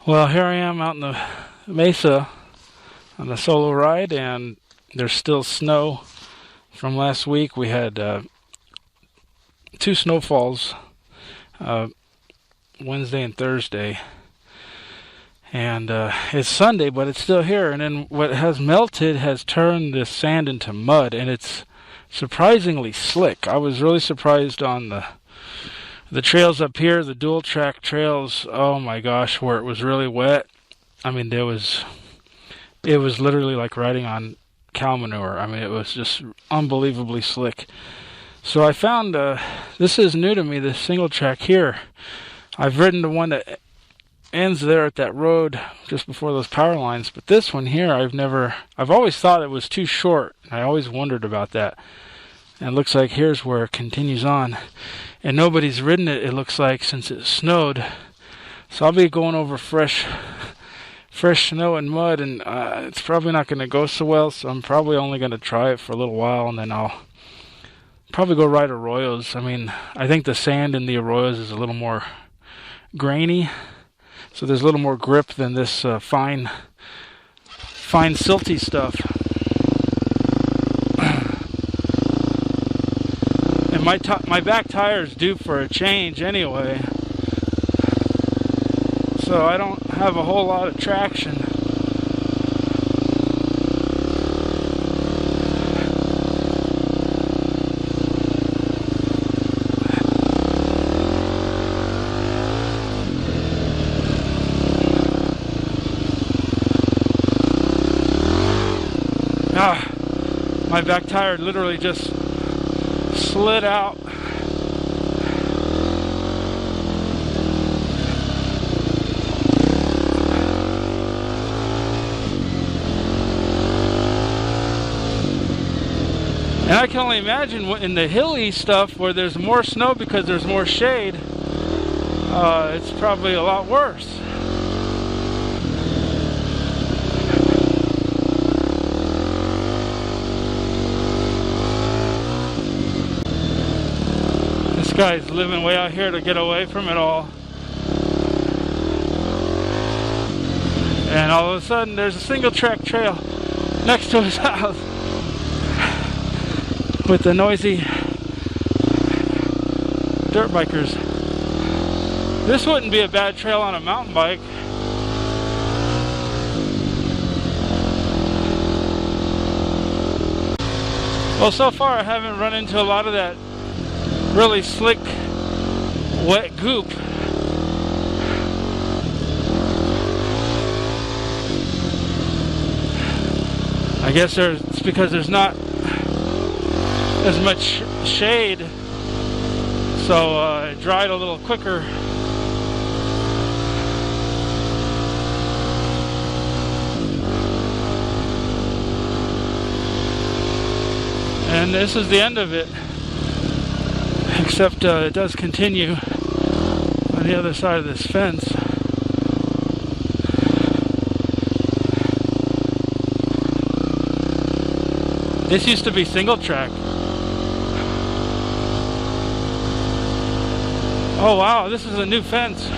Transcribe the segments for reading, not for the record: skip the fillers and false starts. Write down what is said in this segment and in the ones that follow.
Well, here I am out in the Mesa on a solo ride, and there's still snow from last week. We had two snowfalls, Wednesday and Thursday, and it's Sunday, but it's still here. And then what has melted has turned the sand into mud, and it's surprisingly slick. I was really surprised on the trails up here, the dual track trails. Oh my gosh, where it was really wet. I mean, it was literally like riding on cow manure. I mean, it was just unbelievably slick. So I found, this is new to me, this single track here. I've ridden the one that ends there at that road just before those power lines, but this one here, I've always thought it was too short. I always wondered about that. And it looks like here's where it continues on. And nobody's ridden it, it looks like, since it snowed. So I'll be going over fresh snow and mud, and it's probably not going to go so well, so I'm probably only going to try it for a little while, and then I'll probably go ride arroyos. I mean, I think the sand in the arroyos is a little more grainy, so there's a little more grip than this fine silty stuff. And my back tire is due for a change anyway, so I don't have a whole lot of traction. My back tire literally just slid out. And I can only imagine in the hilly stuff where there's more snow because there's more shade, it's probably a lot worse. This guy's living way out here to get away from it all. And all of a sudden there's a single track trail next to his house with the noisy dirt bikers. This wouldn't be a bad trail on a mountain bike. Well, so far I haven't run into a lot of that really slick, wet goop. I guess it's because there's not as much shade, so it dried a little quicker. And this is the end of it, except it does continue on the other side of this fence. This used to be single track. Oh wow, this is a new fence.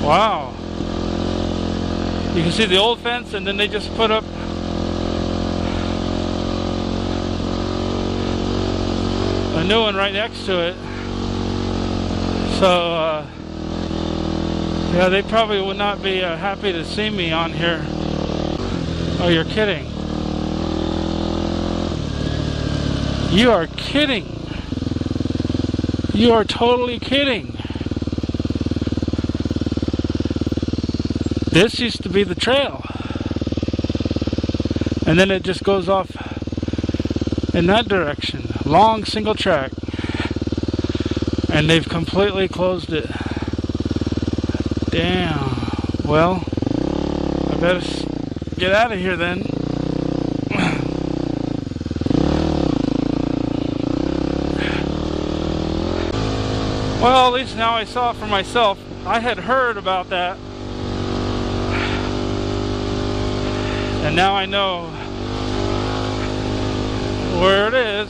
Wow. You can see the old fence, and then they just put up a new one right next to it. So yeah, they probably would not be happy to see me on here. Oh, you're kidding. You are kidding. You are totally kidding. This used to be the trail, and then it just goes off in that direction. Long single track, and they've completely closed it. Damn. Well, I better get out of here then. Well, at least now I saw it for myself. I had heard about that, and now I know where it is.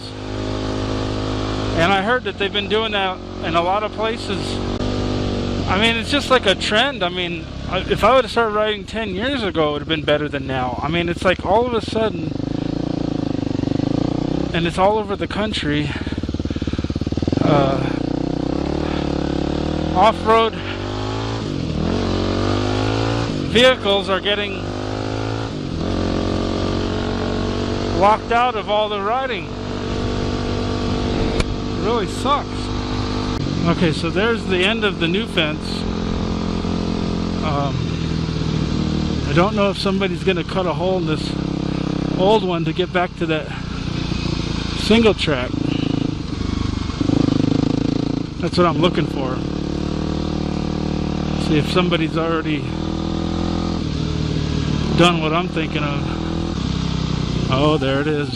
And I heard that they've been doing that in a lot of places I mean, it's just like a trend. I mean, if I would have started riding 10 years ago, it would have been better than now. I mean, it's like all of a sudden, and it's all over the country, off-road vehicles are getting locked out of all the riding. It really sucks. Okay, so there's the end of the new fence. I don't know if somebody's going to cut a hole in this old one to get back to that single track. That's what I'm looking for. See if somebody's already done what I'm thinking of. Oh, there it is.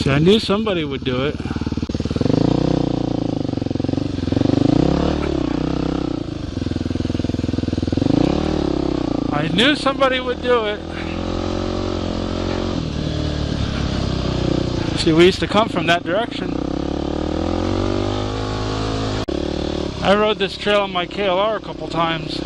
See, I knew somebody would do it. I knew somebody would do it. See, we used to come from that direction. I rode this trail on my KLR a couple times.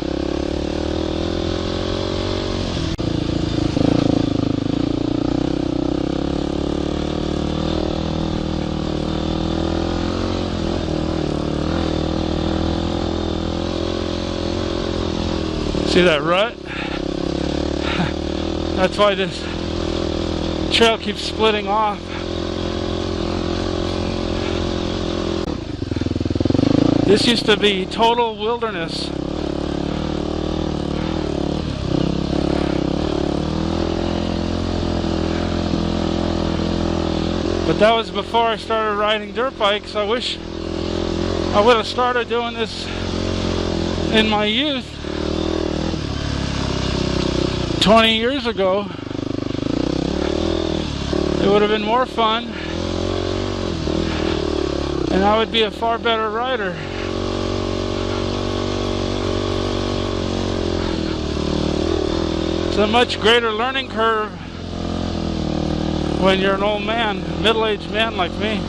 See that rut? That's why this trail keeps splitting off. This used to be total wilderness. But that was before I started riding dirt bikes. I wish I would have started doing this in my youth 20 years ago. It would have been more fun, and I would be a far better rider. It's a much greater learning curve when you're an old man, middle-aged man like me.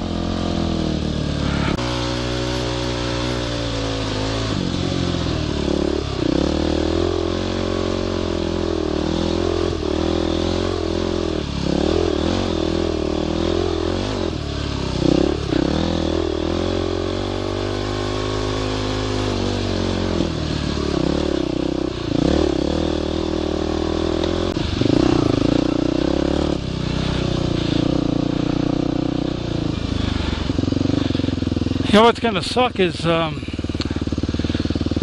You know what's gonna suck is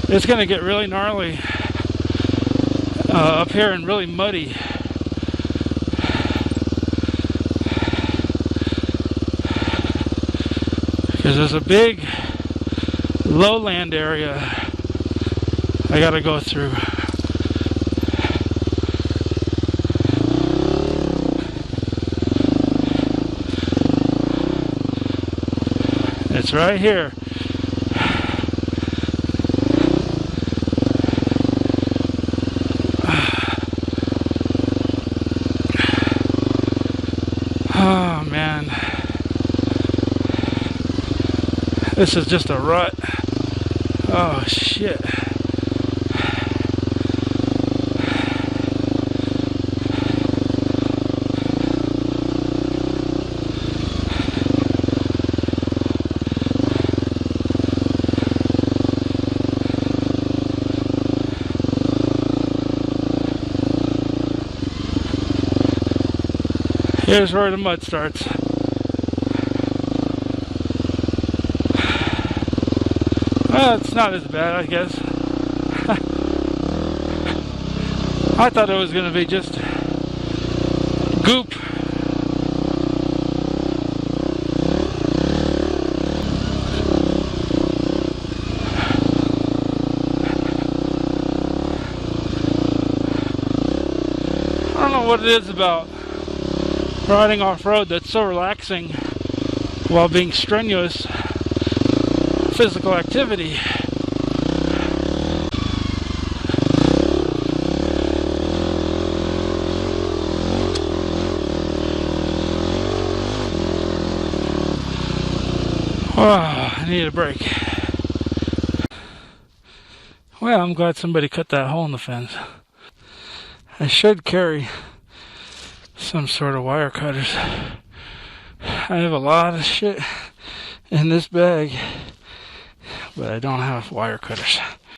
it's gonna get really gnarly up here and really muddy. Because there's a big lowland area I gotta go through. It's right here. Oh man, this is just a rut. Oh shit. Here's where the mud starts. Well, it's not as bad, I guess. I thought it was going to be just goop. I don't know what it is about riding off-road that's so relaxing while being strenuous physical activity. Oh, I need a break. Well, I'm glad somebody cut that hole in the fence. I should carry some sort of wire cutters. I have a lot of shit in this bag, but I don't have wire cutters.